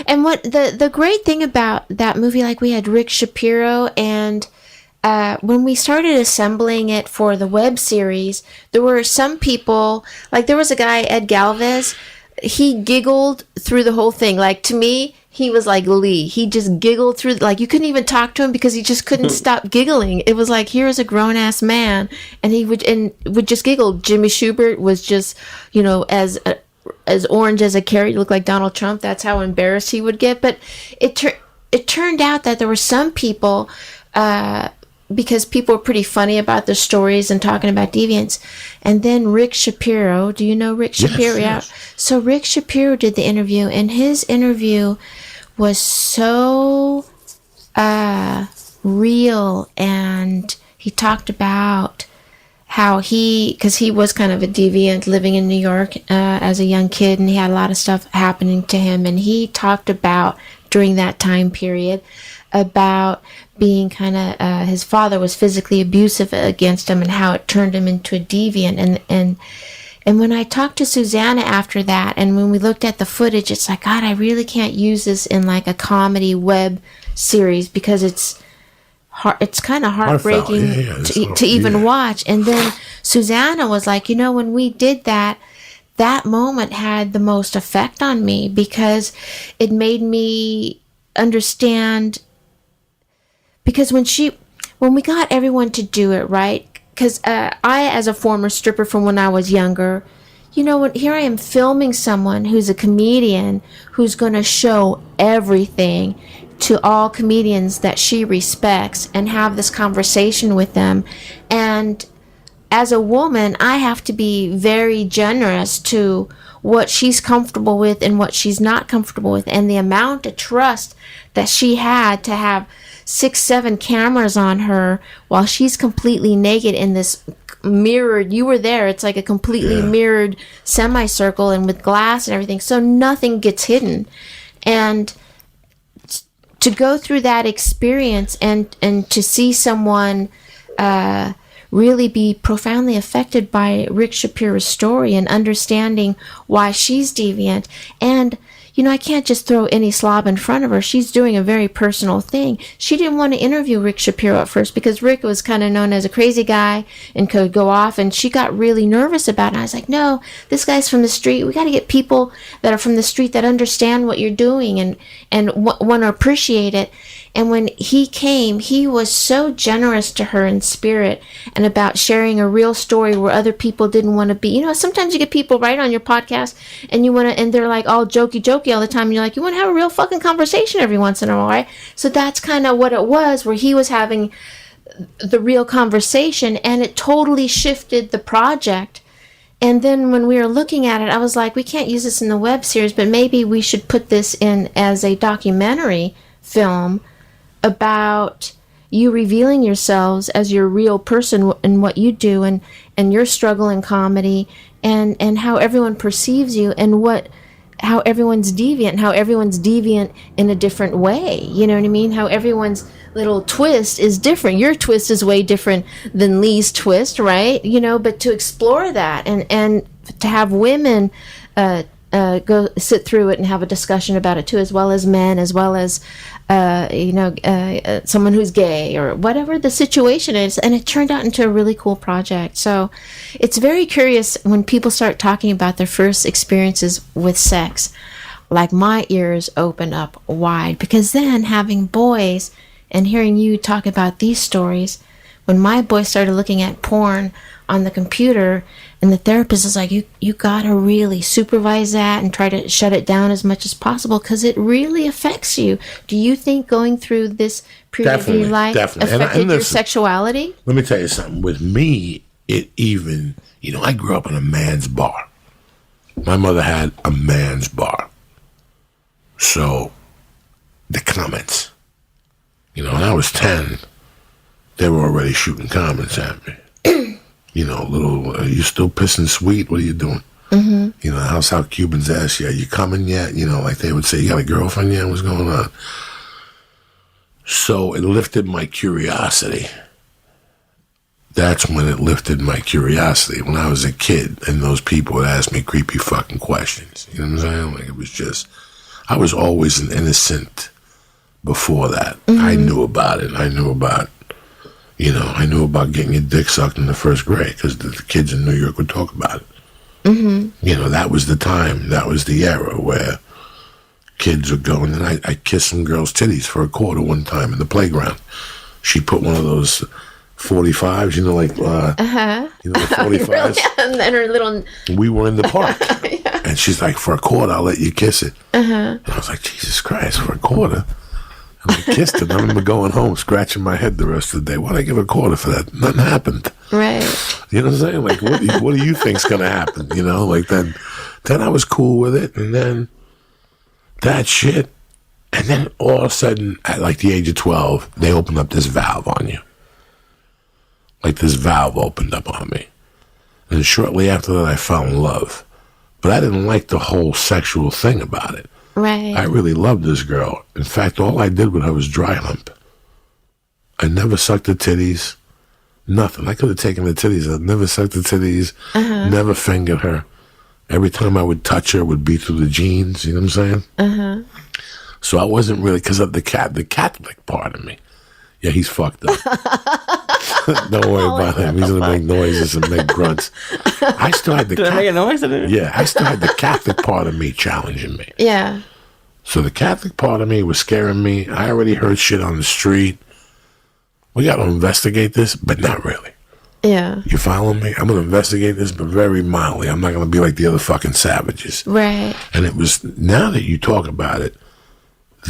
And what the great thing about that movie, like we had Rick Shapiro, and when we started assembling it for the web series, there were some people, like there was a guy, Ed Galvez, he giggled through the whole thing. Like, to me, he was like Lee. He just giggled through, like, you couldn't even talk to him because he just couldn't stop giggling. It was like, here's a grown-ass man, and he would just giggle. Jimmy Schubert was just, you know, as orange as a carrot. He looked like Donald Trump. That's how embarrassed he would get. But it turned out that there were some people, because people were pretty funny about their stories and talking about Deviants. And then Rick Shapiro, do you know Rick Shapiro? Yes. So Rick Shapiro did the interview, and his interview was so real, and he talked about how because he was kind of a deviant living in New York as a young kid, and he had a lot of stuff happening to him, and he talked about during that time period about being kind of his father was physically abusive against him and how it turned him into a deviant. And when I talked to Susanna after that, and when we looked at the footage, it's like, God, I really can't use this in like a comedy web series because it's kind of heartbreaking to even watch. And then Susanna was like, you know, when we did that moment had the most effect on me because it made me understand. Because when we got everyone to do it, right? Because I, as a former stripper from when I was younger, you know, here I am filming someone who's a comedian who's going to show everything to all comedians that she respects and have this conversation with them. And as a woman, I have to be very generous to what she's comfortable with and what she's not comfortable with. And the amount of trust that she had to have 6-7 cameras on her while she's completely naked in this mirrored, you were there, it's like a completely mirrored semicircle and with glass and everything, so nothing gets hidden. And to go through that experience and to see someone really be profoundly affected by Rick Shapiro's story and understanding why she's deviant. And you know, I can't just throw any slob in front of her. She's doing a very personal thing. She didn't want to interview Rick Shapiro at first because Rick was kind of known as a crazy guy and could go off, and she got really nervous about it. And I was like, no, this guy's from the street. We got to get people that are from the street that understand what you're doing and want to appreciate it. And when he came, he was so generous to her in spirit and about sharing a real story where other people didn't want to be. You know, sometimes you get people right on your podcast and they're like all jokey all the time. And you're like, you want to have a real fucking conversation every once in a while, right? So that's kind of what it was, where he was having the real conversation, and it totally shifted the project. And then when we were looking at it, I was like, we can't use this in the web series, but maybe we should put this in as a documentary film about you revealing yourselves as your real person and what you do and your struggle in comedy and how everyone perceives you and how everyone's deviant in a different way. You know what I mean? How everyone's little twist is different. Your twist is way different than Lee's twist, right? You know, but to explore that and to have women go sit through it and have a discussion about it too, as well as men, as well as someone who's gay or whatever the situation is. And it turned out into a really cool project. So it's very curious when people start talking about their first experiences with sex. Like, my ears open up wide, because then having boys and hearing you talk about these stories, when my boys started looking at porn on the computer, and the therapist is like, you gotta really supervise that and try to shut it down as much as possible, because it really affects you. Do you think going through this period of your life affected your sexuality? Let me tell you something. With me, it even, I grew up in a man's bar. My mother had a man's bar. So, the comments, when I was 10, they were already shooting comments at me. You still pissing sweet? What are you doing? Mm-hmm. That's how Cubans ask you, are you coming yet? Like they would say, you got a girlfriend yet? What's going on? So it lifted my curiosity. That's when it lifted my curiosity. When I was a kid and those people would ask me creepy fucking questions. You know what I'm saying? Like, it was just, I was always an innocent before that. I knew about it. I knew about getting your dick sucked in the first grade because the kids in New York would talk about it. That was the time. That was the era where kids would go. And then I kissed some girl's titties for a quarter one time in the playground. She put one of those 45s, like 45s. And then her little... We were in the park. Yeah. And she's like, for a quarter, I'll let you kiss it. And I was like, Jesus Christ, for a quarter? And I kissed it. I remember going home, scratching my head the rest of the day. Why'd I give a quarter for that? Nothing happened. Right. You know what I'm saying? Like, what do you think's going to happen? Like then I was cool with it. And then that shit. And then all of a sudden, at like the age of 12, they opened up this valve on you. Like this valve opened up on me. And shortly after that, I fell in love. But I didn't like the whole sexual thing about it. Right. I really loved this girl. In fact, all I did with her was dry hump. I never sucked her titties. Nothing. I could have taken the titties. I never sucked the titties. Never fingered her. Every time I would touch her, it would be through the jeans. You know what I'm saying? So I wasn't really, because of the Catholic part of me. Yeah, he's fucked up. Don't worry about him. He's going to make noises and make grunts. I still had the Did I make a noise? Yeah, I still had the Catholic part of me challenging me. Yeah. So the Catholic part of me was scaring me. I already heard shit on the street. We got to investigate this, but not really. Yeah. You follow me? I'm going to investigate this, but very mildly. I'm not going to be like the other fucking savages. Right. And it was, now that you talk about it,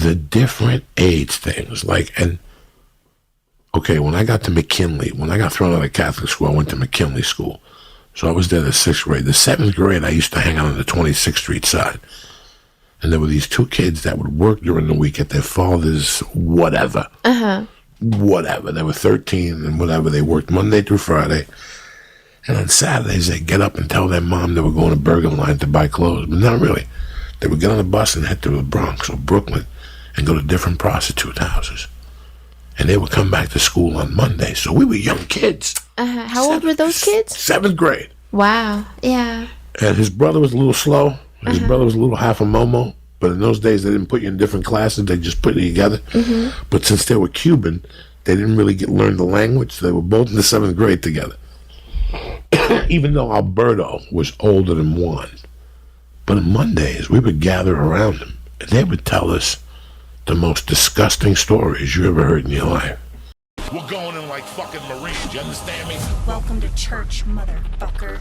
the different age things, okay, when I got to McKinley, when I got thrown out of Catholic school, I went to McKinley school. So I was there the 6th grade. The 7th grade, I used to hang out on the 26th Street side. And there were these two kids that would work during the week at their father's whatever. Whatever. They were 13 and whatever. They worked Monday through Friday. And on Saturdays, they'd get up and tell their mom they were going to Burger Line to buy clothes. But not really. They would get on a bus and head to the Bronx or Brooklyn and go to different prostitute houses. And they would come back to school on Monday. So we were young kids. How old were those kids? 7th grade. Wow. Yeah. And his brother was a little slow. His brother was a little half a momo. But in those days, they didn't put you in different classes. They just put you together. But since they were Cuban, they didn't really learn the language. They were both in the 7th grade together. Even though Alberto was older than Juan. But on Mondays, we would gather around him. And they would tell us the most disgusting stories you ever heard in your life. We're going in like fucking Marines, you understand me? Welcome to church, motherfucker.